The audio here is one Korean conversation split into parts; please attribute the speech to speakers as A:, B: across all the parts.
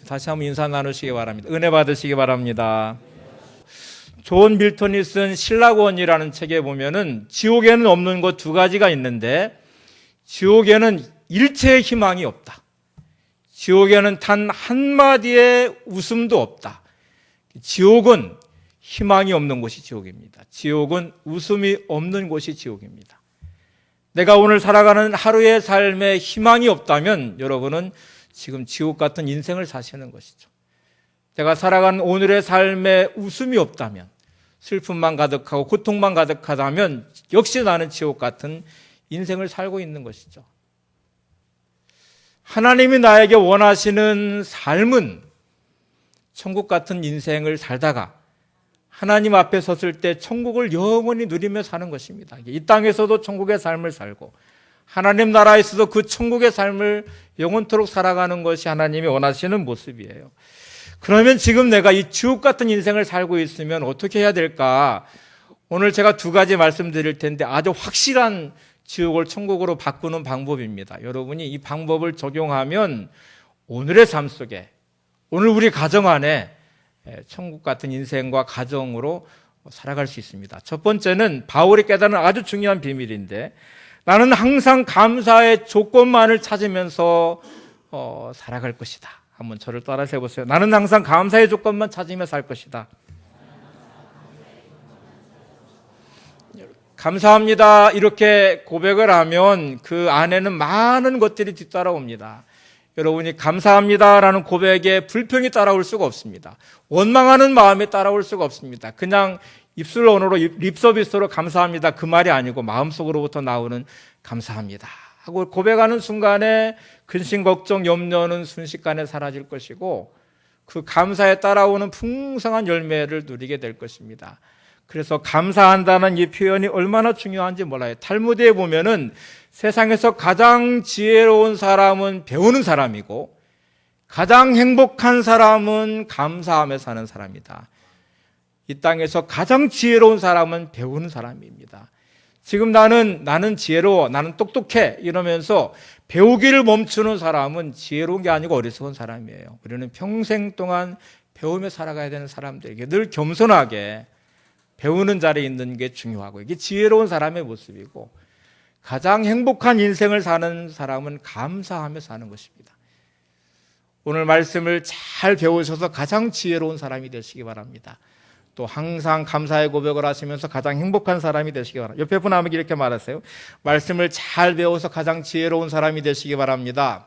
A: 다시 한번 인사 나누시기 바랍니다. 은혜 받으시기 바랍니다. 존 밀턴이 쓴 신라권이라는 책에 보면은 지옥에는 없는 것 두 가지가 있는데, 지옥에는 일체의 희망이 없다. 지옥에는 단 한마디의 웃음도 없다. 지옥은 희망이 없는 곳이 지옥입니다. 지옥은 웃음이 없는 곳이 지옥입니다. 내가 오늘 살아가는 하루의 삶에 희망이 없다면 여러분은 지금 지옥 같은 인생을 사시는 것이죠. 내가 살아가는 오늘의 삶에 웃음이 없다면, 슬픔만 가득하고 고통만 가득하다면 역시 나는 지옥 같은 인생을 살고 있는 것이죠. 하나님이 나에게 원하시는 삶은 천국 같은 인생을 살다가 하나님 앞에 섰을 때 천국을 영원히 누리며 사는 것입니다. 이 땅에서도 천국의 삶을 살고 하나님 나라에서도 그 천국의 삶을 영원토록 살아가는 것이 하나님이 원하시는 모습이에요. 그러면 지금 내가 이 지옥 같은 인생을 살고 있으면 어떻게 해야 될까? 오늘 제가 두 가지 말씀드릴 텐데 아주 확실한 지옥을 천국으로 바꾸는 방법입니다. 여러분이 이 방법을 적용하면 오늘의 삶 속에, 오늘 우리 가정 안에 천국 같은 인생과 가정으로 살아갈 수 있습니다. 첫 번째는 바울이 깨달은 아주 중요한 비밀인데, 나는 항상 감사의 조건만을 찾으면서 살아갈 것이다. 한번 저를 따라서 해보세요. 나는 항상 감사의 조건만 찾으며 살 것이다. 감사합니다 이렇게 고백을 하면 그 안에는 많은 것들이 뒤따라옵니다. 여러분이 감사합니다라는 고백에 불평이 따라올 수가 없습니다. 원망하는 마음이 따라올 수가 없습니다. 그냥 입술 언어로 립서비스로 감사합니다 그 말이 아니고 마음속으로부터 나오는 감사합니다 하고 고백하는 순간에 근심, 걱정, 염려는 순식간에 사라질 것이고 그 감사에 따라오는 풍성한 열매를 누리게 될 것입니다. 그래서 감사한다는 이 표현이 얼마나 중요한지 몰라요. 탈무드에 보면은 세상에서 가장 지혜로운 사람은 배우는 사람이고 가장 행복한 사람은 감사하며 사는 사람이다. 이 땅에서 가장 지혜로운 사람은 배우는 사람입니다. 지금 나는 지혜로워, 나는 똑똑해 이러면서 배우기를 멈추는 사람은 지혜로운 게 아니고 어리석은 사람이에요. 우리는 평생 동안 배우며 살아가야 되는 사람들에게 늘 겸손하게 배우는 자리에 있는 게 중요하고, 이게 지혜로운 사람의 모습이고, 가장 행복한 인생을 사는 사람은 감사하며 사는 것입니다. 오늘 말씀을 잘 배우셔서 가장 지혜로운 사람이 되시기 바랍니다. 또 항상 감사의 고백을 하시면서 가장 행복한 사람이 되시기 바랍니다. 옆에 분에게 이렇게 말하세요. 말씀을 잘 배워서 가장 지혜로운 사람이 되시기 바랍니다.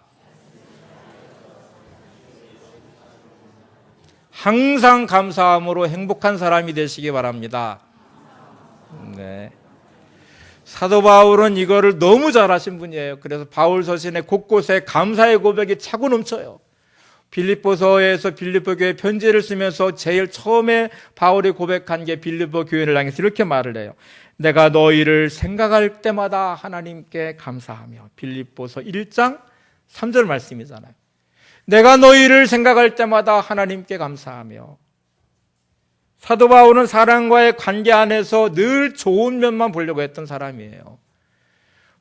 A: 항상 감사함으로 행복한 사람이 되시기 바랍니다. 네. 사도 바울은 이거를 너무 잘하신 분이에요. 그래서 바울 서신의 곳곳에 감사의 고백이 차고 넘쳐요. 빌립보서에서 빌립보 교회 편지를 쓰면서 제일 처음에 바울이 고백한 게 빌립보 교회를 향해서 이렇게 말을 해요. 내가 너희를 생각할 때마다 하나님께 감사하며. 빌립보서 1장 3절 말씀이잖아요. 내가 너희를 생각할 때마다 하나님께 감사하며. 사도 바울은 사람과의 관계 안에서 늘 좋은 면만 보려고 했던 사람이에요.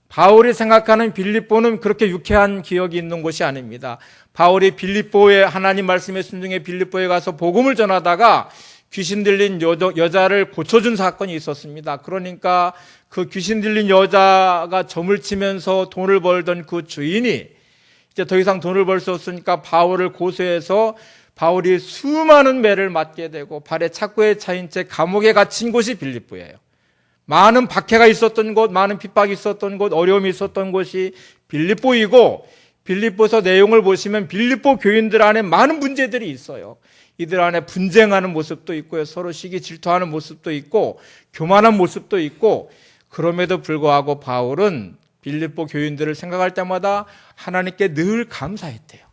A: 바울이 생각하는 빌립보는 그렇게 유쾌한 기억이 있는 곳이 아닙니다. 바울이 빌립보에 하나님 말씀에 순종해 빌립보에 가서 복음을 전하다가 귀신 들린 여자를 고쳐준 사건이 있었습니다. 그러니까 그 귀신 들린 여자가 점을 치면서 돈을 벌던 그 주인이 이제 더 이상 돈을 벌 수 없으니까 바울을 고소해서 바울이 수많은 매를 맞게 되고 발에 착고에 차인 채 감옥에 갇힌 곳이 빌립보예요. 많은 박해가 있었던 곳, 많은 핍박이 있었던 곳, 어려움이 있었던 곳이 빌립보이고, 빌립보서 내용을 보시면 빌립보 교인들 안에 많은 문제들이 있어요. 이들 안에 분쟁하는 모습도 있고요, 서로 시기 질투하는 모습도 있고, 교만한 모습도 있고, 그럼에도 불구하고 바울은 빌립보 교인들을 생각할 때마다 하나님께 늘 감사했대요.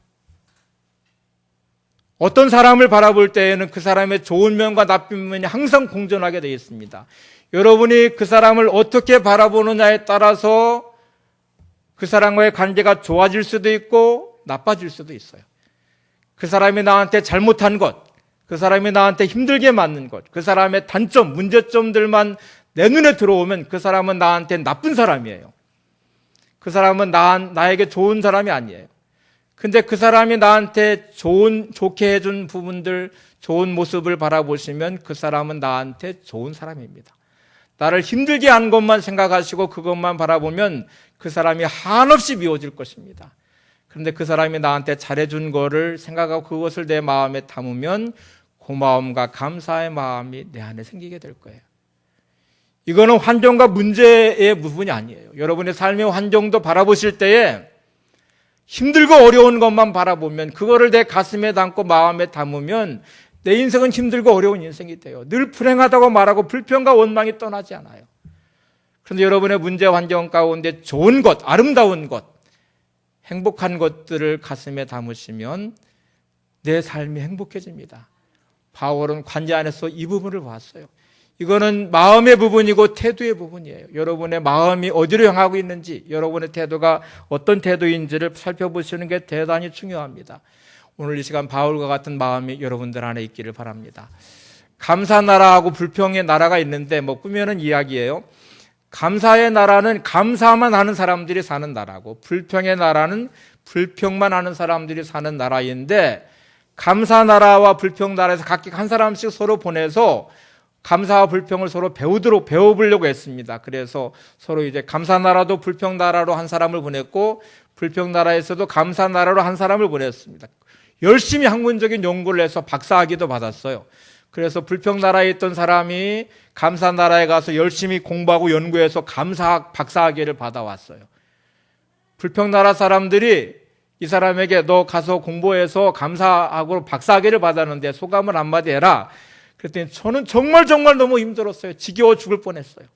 A: 어떤 사람을 바라볼 때에는 그 사람의 좋은 면과 나쁜 면이 항상 공존하게 되어 있습니다. 여러분이 그 사람을 어떻게 바라보느냐에 따라서 그 사람과의 관계가 좋아질 수도 있고 나빠질 수도 있어요. 그 사람이 나한테 잘못한 것, 그 사람이 나한테 힘들게 맞는 것, 그 사람의 단점, 문제점들만 내 눈에 들어오면 그 사람은 나한테 나쁜 사람이에요. 그 사람은 나에게 좋은 사람이 아니에요. 근데 그 사람이 나한테 좋게 해준 부분들, 좋은 모습을 바라보시면 그 사람은 나한테 좋은 사람입니다. 나를 힘들게 한 것만 생각하시고 그것만 바라보면 그 사람이 한없이 미워질 것입니다. 그런데 그 사람이 나한테 잘해준 거를 생각하고 그것을 내 마음에 담으면 고마움과 감사의 마음이 내 안에 생기게 될 거예요. 이거는 환경과 문제의 부분이 아니에요. 여러분의 삶의 환경도 바라보실 때에 힘들고 어려운 것만 바라보면, 그거를 내 가슴에 담고 마음에 담으면 내 인생은 힘들고 어려운 인생이 돼요. 늘 불행하다고 말하고 불평과 원망이 떠나지 않아요. 그런데 여러분의 문제 환경 가운데 좋은 것, 아름다운 것, 행복한 것들을 가슴에 담으시면 내 삶이 행복해집니다. 바울은 관제 안에서 이 부분을 봤어요. 이거는 마음의 부분이고 태도의 부분이에요. 여러분의 마음이 어디로 향하고 있는지, 여러분의 태도가 어떤 태도인지를 살펴보시는 게 대단히 중요합니다. 오늘 이 시간 바울과 같은 마음이 여러분들 안에 있기를 바랍니다. 감사 나라하고 불평의 나라가 있는데 꾸며낸 이야기예요. 감사의 나라는 감사만 하는 사람들이 사는 나라고, 불평의 나라는 불평만 하는 사람들이 사는 나라인데, 감사 나라와 불평 나라에서 각각 한 사람씩 서로 보내서 감사와 불평을 서로 배워보려고 했습니다. 그래서 서로 이제 감사 나라도 불평 나라로 한 사람을 보냈고, 불평 나라에서도 감사 나라로 한 사람을 보냈습니다. 열심히 학문적인 연구를 해서 박사학위도 받았어요. 그래서 불평 나라에 있던 사람이 감사 나라에 가서 열심히 공부하고 연구해서 감사학 박사학위를 받아왔어요. 불평 나라 사람들이 이 사람에게 너 가서 공부해서 감사학으로 박사학위를 받았는데 소감을 한마디 해라. 그랬더니 저는 정말 너무 힘들었어요. 지겨워 죽을 뻔했어요.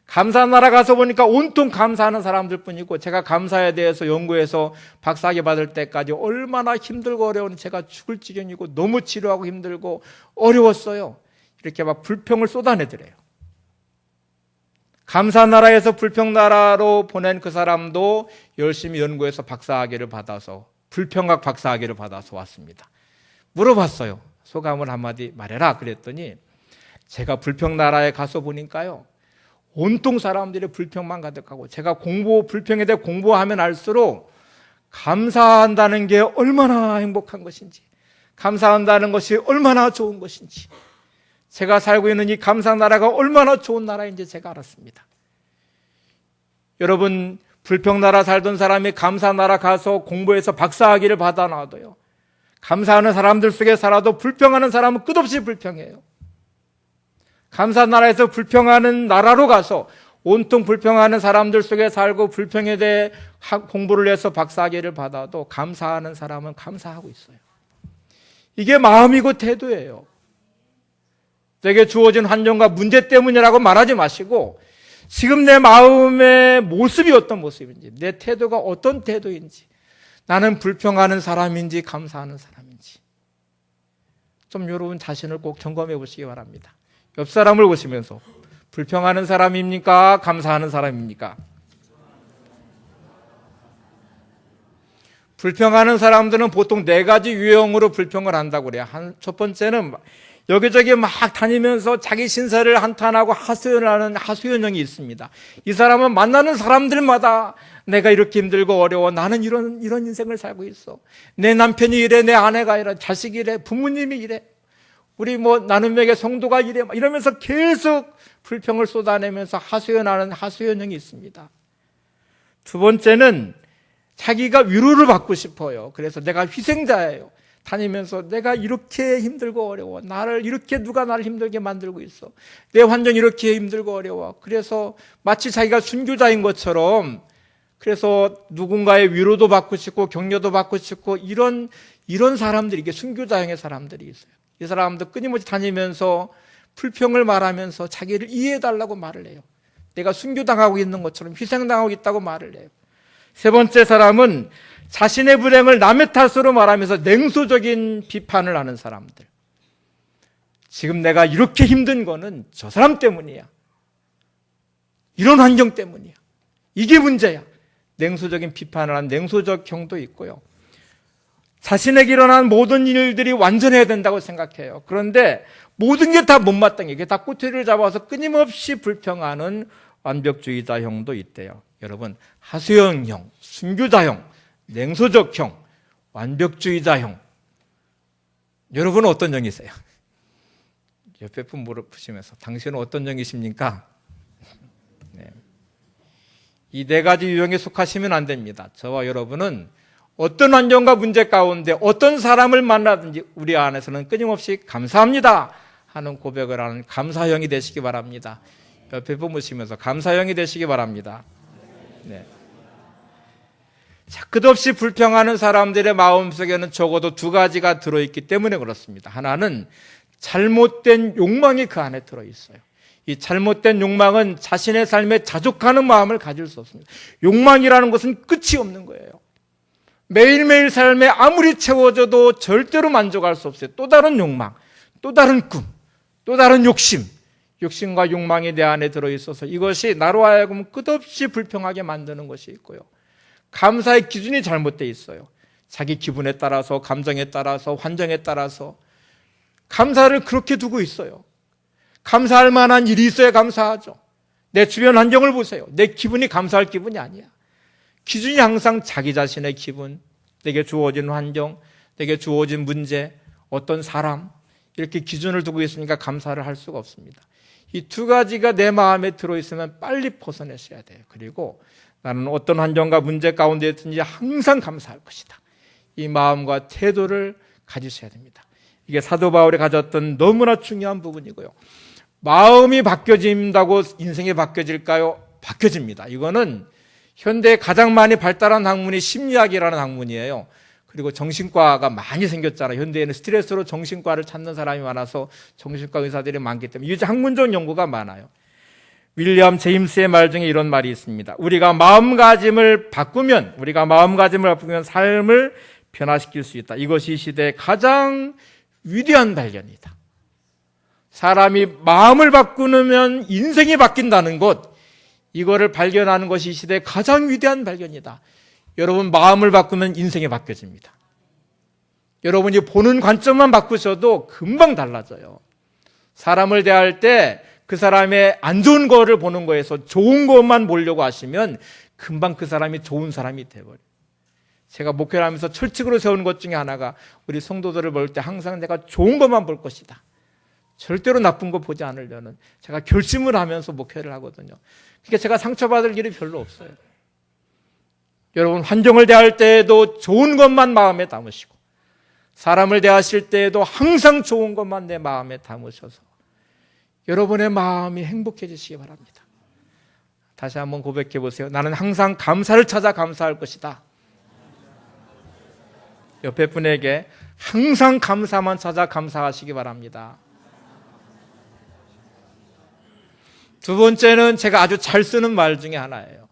A: 감사 나라 가서 보니까 온통 감사하는 사람들 뿐이고, 제가 감사에 대해서 연구해서 박사학위 받을 때까지 얼마나 힘들고 어려운지 제가 죽을 지경이고 너무 지루하고 힘들고 어려웠어요. 이렇게 막 불평을 쏟아내더래요. 감사 나라에서 불평 나라로 보낸 그 사람도 열심히 연구해서 박사학위를 받아서, 불평학 박사학위를 받아서 왔습니다. 물어봤어요. 소감을 한마디 말해라. 그랬더니 제가 불평 나라에 가서 보니까요, 온통 사람들이 불평만 가득하고, 제가 불평에 대해 공부하면 할수록 감사한다는 게 얼마나 행복한 것인지, 감사한다는 것이 얼마나 좋은 것인지, 제가 살고 있는 이 감사 나라가 얼마나 좋은 나라인지 제가 알았습니다. 여러분, 불평 나라 살던 사람이 감사 나라 가서 공부해서 박사학위를 받아 놔도요, 감사하는 사람들 속에 살아도 불평하는 사람은 끝없이 불평해요. 감사 나라에서 불평하는 나라로 가서 온통 불평하는 사람들 속에 살고 불평에 대해 공부를 해서 박사학위를 받아도 감사하는 사람은 감사하고 있어요. 이게 마음이고 태도예요. 내게 주어진 환경과 문제 때문이라고 말하지 마시고, 지금 내 마음의 모습이 어떤 모습인지, 내 태도가 어떤 태도인지, 나는 불평하는 사람인지 감사하는 사람인지 좀 여러분 자신을 꼭 점검해 보시기 바랍니다. 옆 사람을 보시면서 불평하는 사람입니까? 감사하는 사람입니까? 불평하는 사람들은 보통 4가지 유형으로 불평을 한다고 그래요. 첫 번째는 여기저기 막 다니면서 자기 신세를 한탄하고 하소연하는 하소연형이 있습니다. 이 사람은 만나는 사람들마다 내가 이렇게 힘들고 어려워, 나는 이런 인생을 살고 있어, 내 남편이 이래, 내 아내가 이래, 자식이 이래, 부모님이 이래, 우리 나눔에게 성도가 이래, 이러면서 계속 불평을 쏟아내면서 하소연하는 하소연형이 있습니다. 두 번째는 자기가 위로를 받고 싶어요. 그래서 내가 희생자예요. 다니면서 내가 이렇게 힘들고 어려워, 누가 나를 힘들게 만들고 있어, 내 환경이 이렇게 힘들고 어려워. 그래서 마치 자기가 순교자인 것처럼, 그래서 누군가의 위로도 받고 싶고 격려도 받고 싶고, 이런 사람들이, 이게 순교자형의 사람들이 있어요. 이 사람도 끊임없이 다니면서 불평을 말하면서 자기를 이해해달라고 말을 해요. 내가 순교당하고 있는 것처럼 희생당하고 있다고 말을 해요. 세 번째 사람은 자신의 불행을 남의 탓으로 말하면서 냉소적인 비판을 하는 사람들. 지금 내가 이렇게 힘든 거는 저 사람 때문이야, 이런 환경 때문이야, 이게 문제야. 냉소적인 비판을 하는 냉소적 형도 있고요. 자신에게 일어난 모든 일들이 완전해야 된다고 생각해요. 그런데 모든 게 다 못마땅해, 이게 다 꼬투리를 잡아서 끊임없이 불평하는 완벽주의자 형도 있대요. 여러분, 하소연형, 순교자형, 냉소적형, 완벽주의자형. 여러분은 어떤 영이세요? 옆에 분 물어보시면서 당신은 어떤 영이십니까? 네. 이 네 가지 유형에 속하시면 안 됩니다. 저와 여러분은 어떤 환경과 문제 가운데 어떤 사람을 만나든지 우리 안에서는 끊임없이 감사합니다 하는 고백을 하는 감사형이 되시기 바랍니다. 옆에 보시면서 감사형이 되시기 바랍니다. 네. 자, 끝없이 불평하는 사람들의 마음속에는 적어도 두 가지가 들어있기 때문에 그렇습니다. 하나는 잘못된 욕망이 그 안에 들어있어요. 이 잘못된 욕망은 자신의 삶에 자족하는 마음을 가질 수 없습니다. 욕망이라는 것은 끝이 없는 거예요. 매일매일 삶에 아무리 채워져도 절대로 만족할 수 없어요. 또 다른 욕망, 또 다른 꿈, 또 다른 욕심, 욕심과 욕망이 내 안에 들어있어서 이것이 나로 하여금 끝없이 불평하게 만드는 것이 있고요. 감사의 기준이 잘못되어 있어요. 자기 기분에 따라서, 감정에 따라서, 환경에 따라서 감사를 그렇게 두고 있어요. 감사할 만한 일이 있어야 감사하죠. 내 주변 환경을 보세요. 내 기분이 감사할 기분이 아니야. 기준이 항상 자기 자신의 기분, 내게 주어진 환경, 내게 주어진 문제, 어떤 사람 이렇게 기준을 두고 있으니까 감사를 할 수가 없습니다. 이 두 가지가 내 마음에 들어있으면 빨리 벗어내셔야 돼요. 그리고 나는 어떤 환경과 문제 가운데 있든지 항상 감사할 것이다. 이 마음과 태도를 가지셔야 됩니다. 이게 사도 바울이 가졌던 너무나 중요한 부분이고요. 마음이 바뀌어진다고 인생이 바뀌어질까요? 바뀌어집니다. 이거는 현대에 가장 많이 발달한 학문이 심리학이라는 학문이에요. 그리고 정신과가 많이 생겼잖아요. 현대에는 스트레스로 정신과를 찾는 사람이 많아서 정신과 의사들이 많기 때문에 이제 학문적 연구가 많아요. 윌리엄 제임스의 말 중에 이런 말이 있습니다. 우리가 마음가짐을 바꾸면 삶을 변화시킬 수 있다. 이것이 이 시대의 가장 위대한 발견이다. 사람이 마음을 바꾸면 인생이 바뀐다는 것, 이거를 발견하는 것이 이 시대의 가장 위대한 발견이다. 여러분, 마음을 바꾸면 인생이 바뀌어집니다. 여러분이 보는 관점만 바꾸셔도 금방 달라져요. 사람을 대할 때 그 사람의 안 좋은 거를 보는 거에서 좋은 것만 보려고 하시면 금방 그 사람이 좋은 사람이 돼버려요. 제가 목회를 하면서 철칙으로 세우는 것 중에 하나가 우리 성도들을 볼 때 항상 내가 좋은 것만 볼 것이다. 절대로 나쁜 거 보지 않으려는 제가 결심을 하면서 목회를 하거든요. 그러니까 제가 상처받을 일이 별로 없어요. 여러분, 환경을 대할 때에도 좋은 것만 마음에 담으시고 사람을 대하실 때에도 항상 좋은 것만 내 마음에 담으셔서 여러분의 마음이 행복해지시기 바랍니다. 다시 한번 고백해 보세요. 나는 항상 감사를 찾아 감사할 것이다. 옆에 분에게 항상 감사만 찾아 감사하시기 바랍니다. 두 번째는 제가 아주 잘 쓰는 말 중에 하나예요.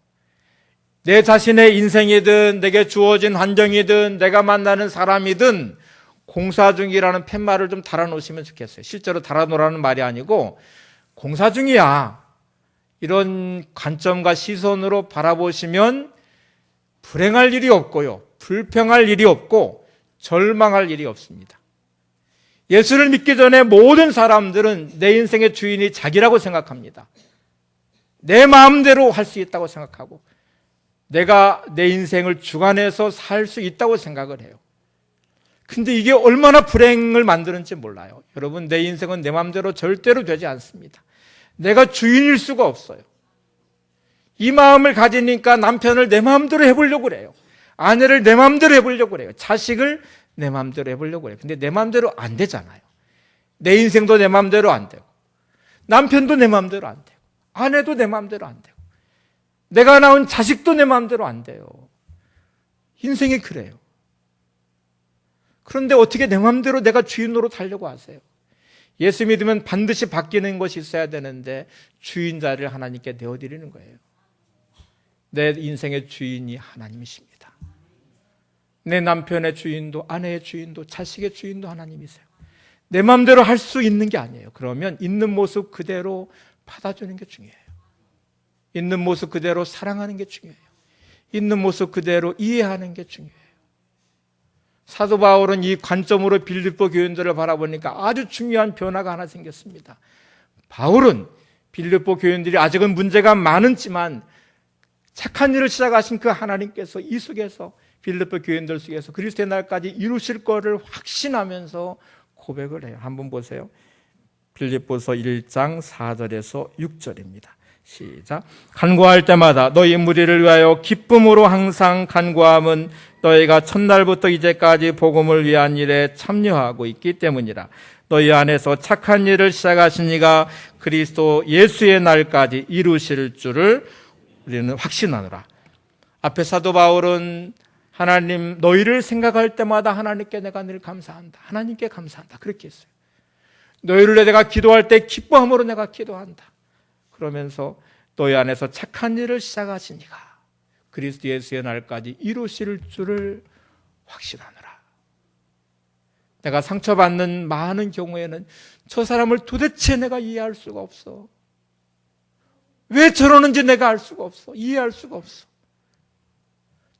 A: 내 자신의 인생이든 내게 주어진 환경이든 내가 만나는 사람이든 공사 중이라는 팻말을 좀 달아놓으시면 좋겠어요. 실제로 달아놓으라는 말이 아니고 공사 중이야. 이런 관점과 시선으로 바라보시면 불행할 일이 없고요. 불평할 일이 없고 절망할 일이 없습니다. 예수를 믿기 전에 모든 사람들은 내 인생의 주인이 자기라고 생각합니다. 내 마음대로 할 수 있다고 생각하고 내가 내 인생을 주관해서 살 수 있다고 생각을 해요. 근데 이게 얼마나 불행을 만드는지 몰라요. 여러분, 내 인생은 내 마음대로 절대로 되지 않습니다. 내가 주인일 수가 없어요. 이 마음을 가지니까 남편을 내 마음대로 해보려고 그래요. 아내를 내 마음대로 해보려고 그래요. 자식을 내 마음대로 해보려고 그래요. 근데 내 마음대로 안 되잖아요. 내 인생도 내 마음대로 안 되고 남편도 내 마음대로 안 되고 아내도 내 마음대로 안 되고 내가 낳은 자식도 내 마음대로 안 돼요. 인생이 그래요. 그런데 어떻게 내 마음대로 내가 주인 노릇 하려고 하세요? 예수 믿으면 반드시 바뀌는 것이 있어야 되는데 주인 자리를 하나님께 내어드리는 거예요. 내 인생의 주인이 하나님이십니다. 내 남편의 주인도 아내의 주인도 자식의 주인도 하나님이세요. 내 마음대로 할 수 있는 게 아니에요. 그러면 있는 모습 그대로 받아주는 게 중요해요. 있는 모습 그대로 사랑하는 게 중요해요. 있는 모습 그대로 이해하는 게 중요해요. 사도 바울은 이 관점으로 빌립보 교인들을 바라보니까 아주 중요한 변화가 하나 생겼습니다. 바울은 빌립보 교인들이 아직은 문제가 많았지만 착한 일을 시작하신 그 하나님께서 이 속에서 빌립보 교인들 속에서 그리스도의 날까지 이루실 거를 확신하면서 고백을 해요. 한번 보세요. 빌립보서 1장 4절에서 6절입니다. 시작. 간구할 때마다 너희 무리를 위하여 기쁨으로 항상 간구함은 너희가 첫날부터 이제까지 복음을 위한 일에 참여하고 있기 때문이라. 너희 안에서 착한 일을 시작하신 이가 그리스도 예수의 날까지 이루실 줄을 우리는 확신하노라. 앞에 사도 바울은 하나님 너희를 생각할 때마다 하나님께 내가 늘 감사한다. 하나님께 감사한다. 그렇게 했어요. 너희를 내가 기도할 때 기뻐함으로 내가 기도한다. 그러면서 너희 안에서 착한 일을 시작하신 이가 그리스도 예수의 날까지 이루실 줄을 확신하노라. 내가 상처받는 많은 경우에는 저 사람을 도대체 내가 이해할 수가 없어. 왜 저러는지 내가 알 수가 없어. 이해할 수가 없어.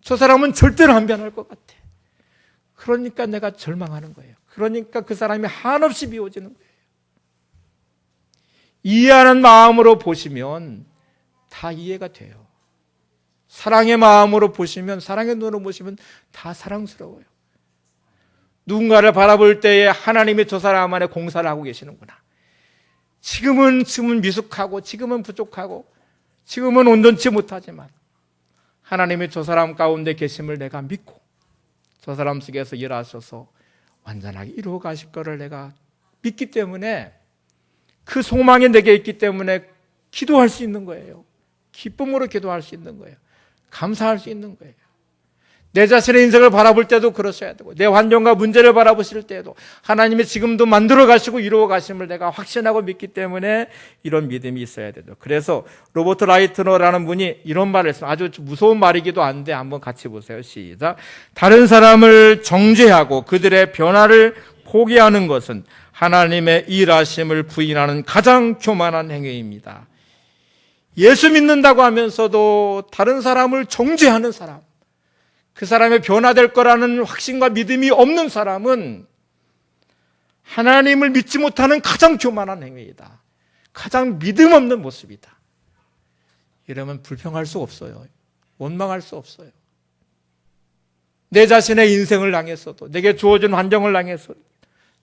A: 저 사람은 절대로 안 변할 것 같아. 그러니까 내가 절망하는 거예요. 그러니까 그 사람이 한없이 미워지는 거예요. 이해하는 마음으로 보시면 다 이해가 돼요. 사랑의 마음으로 보시면, 사랑의 눈으로 보시면 다 사랑스러워요. 누군가를 바라볼 때에 하나님이 저 사람 안에 공사를 하고 계시는구나. 지금은 미숙하고 지금은 부족하고 지금은 온전치 못하지만 하나님이 저 사람 가운데 계심을 내가 믿고 저 사람 속에서 일하셔서 완전하게 이루어 가실 거를 내가 믿기 때문에 그 소망이 내게 있기 때문에 기도할 수 있는 거예요. 기쁨으로 기도할 수 있는 거예요. 감사할 수 있는 거예요. 내 자신의 인생을 바라볼 때도 그러셔야 되고 내 환경과 문제를 바라보실 때도 하나님이 지금도 만들어 가시고 이루어 가심을 내가 확신하고 믿기 때문에 이런 믿음이 있어야 되죠. 그래서 로버트 라이트너라는 분이 이런 말을 했어요. 아주 무서운 말이기도 한데 한번 같이 보세요. 시작. 다른 사람을 정죄하고 그들의 변화를 포기하는 것은 하나님의 일하심을 부인하는 가장 교만한 행위입니다. 예수 믿는다고 하면서도 다른 사람을 정죄하는 사람, 그 사람의 변화될 거라는 확신과 믿음이 없는 사람은 하나님을 믿지 못하는 가장 교만한 행위이다. 가장 믿음 없는 모습이다. 이러면 불평할 수 없어요. 원망할 수 없어요. 내 자신의 인생을 향해서도, 내게 주어진 환경을 향해서도,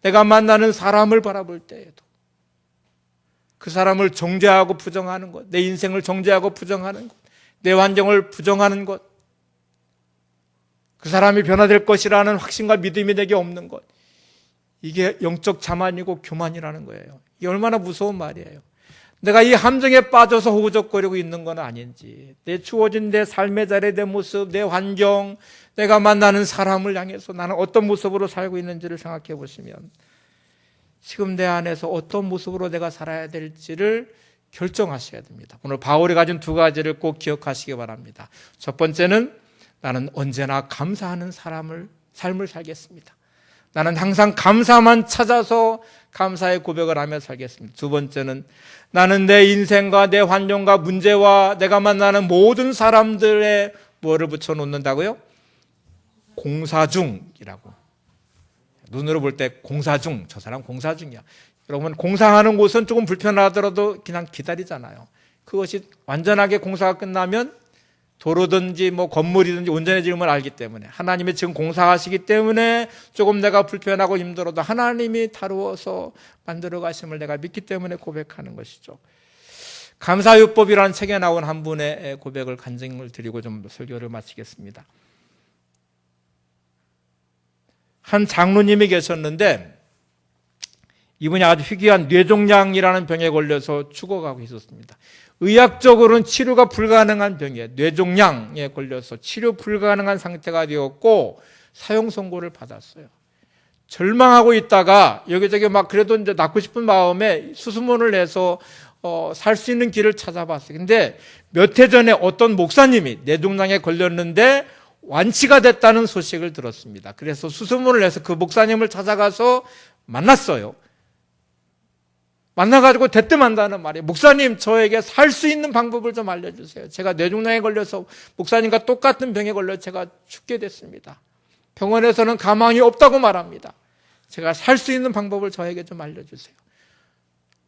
A: 내가 만나는 사람을 바라볼 때에도 그 사람을 정죄하고 부정하는 것, 내 인생을 정죄하고 부정하는 것, 내 환경을 부정하는 것, 그 사람이 변화될 것이라는 확신과 믿음이 내게 없는 것, 이게 영적 자만이고 교만이라는 거예요. 이게 얼마나 무서운 말이에요. 내가 이 함정에 빠져서 허우적거리고 있는 건 아닌지, 내 주어진 내 삶의 자리, 내 모습, 내 환경, 내가 만나는 사람을 향해서 나는 어떤 모습으로 살고 있는지를 생각해 보시면 지금 내 안에서 어떤 모습으로 내가 살아야 될지를 결정하셔야 됩니다. 오늘 바울이 가진 두 가지를 꼭 기억하시기 바랍니다. 첫 번째는 나는 언제나 감사하는 삶을 살겠습니다. 나는 항상 감사만 찾아서 감사의 고백을 하며 살겠습니다. 두 번째는 나는 내 인생과 내 환경과 문제와 내가 만나는 모든 사람들의 뭐를 붙여놓는다고요? 공사 중이라고. 눈으로 볼 때 공사 중, 저 사람 공사 중이야. 여러분, 공사하는 곳은 조금 불편하더라도 그냥 기다리잖아요. 그것이 완전하게 공사가 끝나면 도로든지 뭐 건물이든지 온전해지면 알기 때문에 하나님이 지금 공사하시기 때문에 조금 내가 불편하고 힘들어도 하나님이 다루어서 만들어 가심을 내가 믿기 때문에 고백하는 것이죠. 감사요법이라는 책에 나온 한 분의 고백을 간증을 드리고 좀 설교를 마치겠습니다. 한 장로님이 계셨는데 이분이 아주 희귀한 뇌종양이라는 병에 걸려서 죽어가고 있었습니다. 의학적으로는 치료가 불가능한 병이에요. 뇌종양에 걸려서 치료 불가능한 상태가 되었고 사형 선고를 받았어요. 절망하고 있다가 여기저기 막 그래도 이제 낫고 싶은 마음에 수소문을 내서 살 수 있는 길을 찾아봤어요. 근데 몇 해 전에 어떤 목사님이 뇌종양에 걸렸는데 완치가 됐다는 소식을 들었습니다. 그래서 수소문을 내서 그 목사님을 찾아가서 만났어요. 만나가지고 대뜸한다는 말이에요. 목사님, 저에게 살 수 있는 방법을 좀 알려주세요. 제가 뇌종양에 걸려서 목사님과 똑같은 병에 걸려 제가 죽게 됐습니다. 병원에서는 가망이 없다고 말합니다. 제가 살 수 있는 방법을 저에게 좀 알려주세요.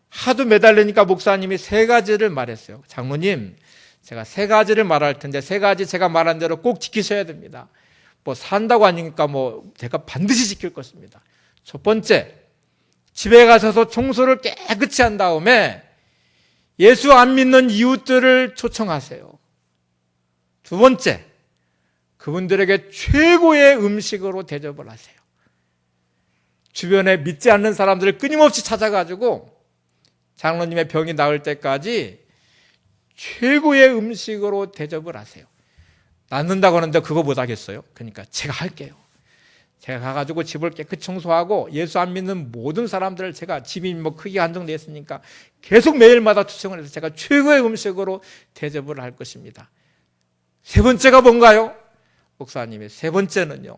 A: 하도 매달리니까 목사님이 세 가지를 말했어요. 장로님, 제가 세 가지를 말할 텐데 세 가지 제가 말한 대로 꼭 지키셔야 됩니다. 뭐 산다고 하니까 뭐 제가 반드시 지킬 것입니다. 첫 번째, 집에 가셔서 청소를 깨끗이 한 다음에 예수 안 믿는 이웃들을 초청하세요. 두 번째, 그분들에게 최고의 음식으로 대접을 하세요. 주변에 믿지 않는 사람들을 끊임없이 찾아가지고 장로님의 병이 나을 때까지 최고의 음식으로 대접을 하세요. 낫는다고 하는데 그거 못 하겠어요? 그러니까 제가 할게요. 제가 가가지고 집을 깨끗이 청소하고 예수 안 믿는 모든 사람들을 제가 집이 뭐 크게 한정되어 있으니까 계속 매일마다 초청을 해서 제가 최고의 음식으로 대접을 할 것입니다. 세 번째가 뭔가요? 목사님의 세 번째는요,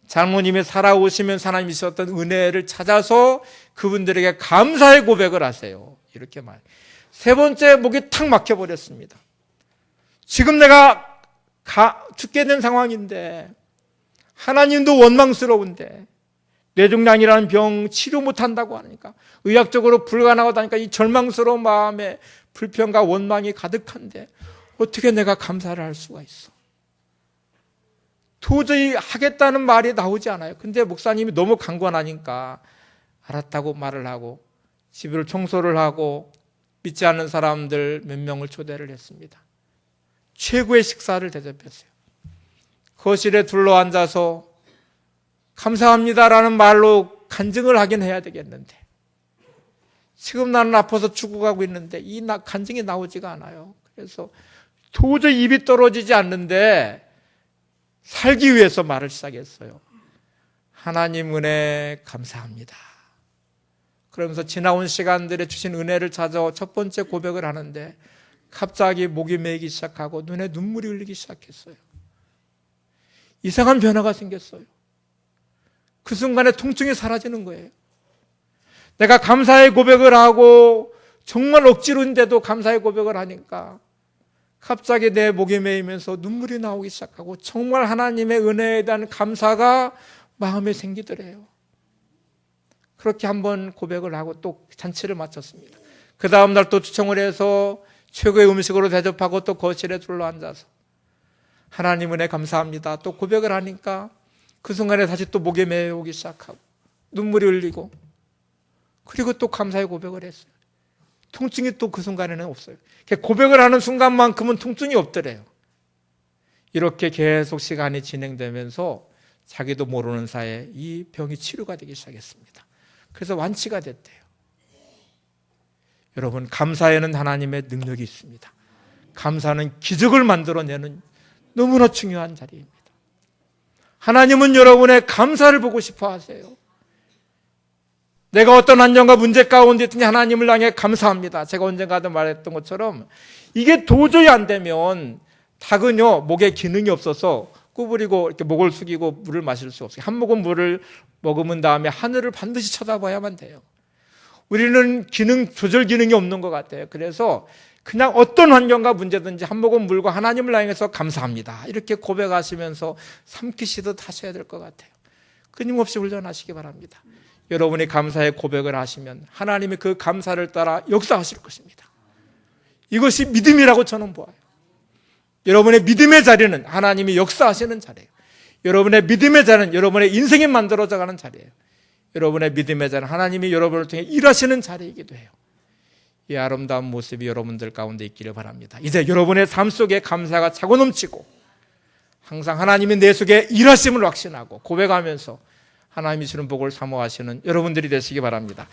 A: 장로님이 살아오시면서 하나님이 있었던 은혜를 찾아서 그분들에게 감사의 고백을 하세요. 이렇게 말. 세 번째, 목이 탁 막혀버렸습니다. 지금 내가 죽게 된 상황인데, 하나님도 원망스러운데, 뇌종양이라는 병 치료 못한다고 하니까, 의학적으로 불가능하다고 하니까 이 절망스러운 마음에 불평과 원망이 가득한데, 어떻게 내가 감사를 할 수가 있어? 도저히 하겠다는 말이 나오지 않아요. 근데 목사님이 너무 강권하니까 알았다고 말을 하고 집을 청소를 하고 믿지 않는 사람들 몇 명을 초대를 했습니다. 최고의 식사를 대접했어요. 거실에 둘러앉아서 감사합니다라는 말로 간증을 하긴 해야 되겠는데 지금 나는 아파서 죽어가고 있는데 이 간증이 나오지가 않아요. 그래서 도저히 입이 떨어지지 않는데 살기 위해서 말을 시작했어요. 하나님 은혜 감사합니다. 그러면서 지나온 시간들에 주신 은혜를 찾아 첫 번째 고백을 하는데 갑자기 목이 메이기 시작하고 눈에 눈물이 흘리기 시작했어요. 이상한 변화가 생겼어요. 그 순간에 통증이 사라지는 거예요. 내가 감사의 고백을 하고 정말 억지로인데도 감사의 고백을 하니까 갑자기 내 목이 메이면서 눈물이 나오기 시작하고 정말 하나님의 은혜에 대한 감사가 마음에 생기더래요. 그렇게 한번 고백을 하고 또 잔치를 마쳤습니다. 그 다음날 또 초청을 해서 최고의 음식으로 대접하고 또 거실에 둘러앉아서 하나님 은혜 감사합니다. 또 고백을 하니까 그 순간에 다시 또 목에 메어오기 시작하고 눈물이 흘리고 그리고 또 감사의 고백을 했어요. 통증이 또 그 순간에는 없어요. 고백을 하는 순간만큼은 통증이 없더래요. 이렇게 계속 시간이 진행되면서 자기도 모르는 사이에 이 병이 치료가 되기 시작했습니다. 그래서 완치가 됐대요. 여러분, 감사에는 하나님의 능력이 있습니다. 감사는 기적을 만들어내는 너무나 중요한 자리입니다. 하나님은 여러분의 감사를 보고 싶어 하세요. 내가 어떤 환경과 문제 가운데 있든지 하나님을 향해 감사합니다. 제가 언젠가도 말했던 것처럼 이게 도저히 안 되면 닭은요 목에 기능이 없어서 구부리고 이렇게 목을 숙이고 물을 마실 수 없어요. 한 모금 물을 먹으면 다음에 하늘을 반드시 쳐다봐야만 돼요. 우리는 조절 기능이 없는 것 같아요. 그래서 그냥 어떤 환경과 문제든지 한 모금 물과 하나님을 향해서 감사합니다. 이렇게 고백하시면서 삼키시듯 하셔야 될 것 같아요. 끊임없이 훈련하시기 바랍니다. 여러분이 감사의 고백을 하시면 하나님이 그 감사를 따라 역사하실 것입니다. 이것이 믿음이라고 저는 보아요. 여러분의 믿음의 자리는 하나님이 역사하시는 자리예요. 여러분의 믿음의 자리는 여러분의 인생이 만들어져가는 자리예요. 여러분의 믿음의 자리는 하나님이 여러분을 통해 일하시는 자리이기도 해요. 이 아름다운 모습이 여러분들 가운데 있기를 바랍니다. 이제 여러분의 삶 속에 감사가 차고 넘치고 항상 하나님이 내 속에 일하심을 확신하고 고백하면서 하나님이 주는 복을 사모하시는 여러분들이 되시기 바랍니다.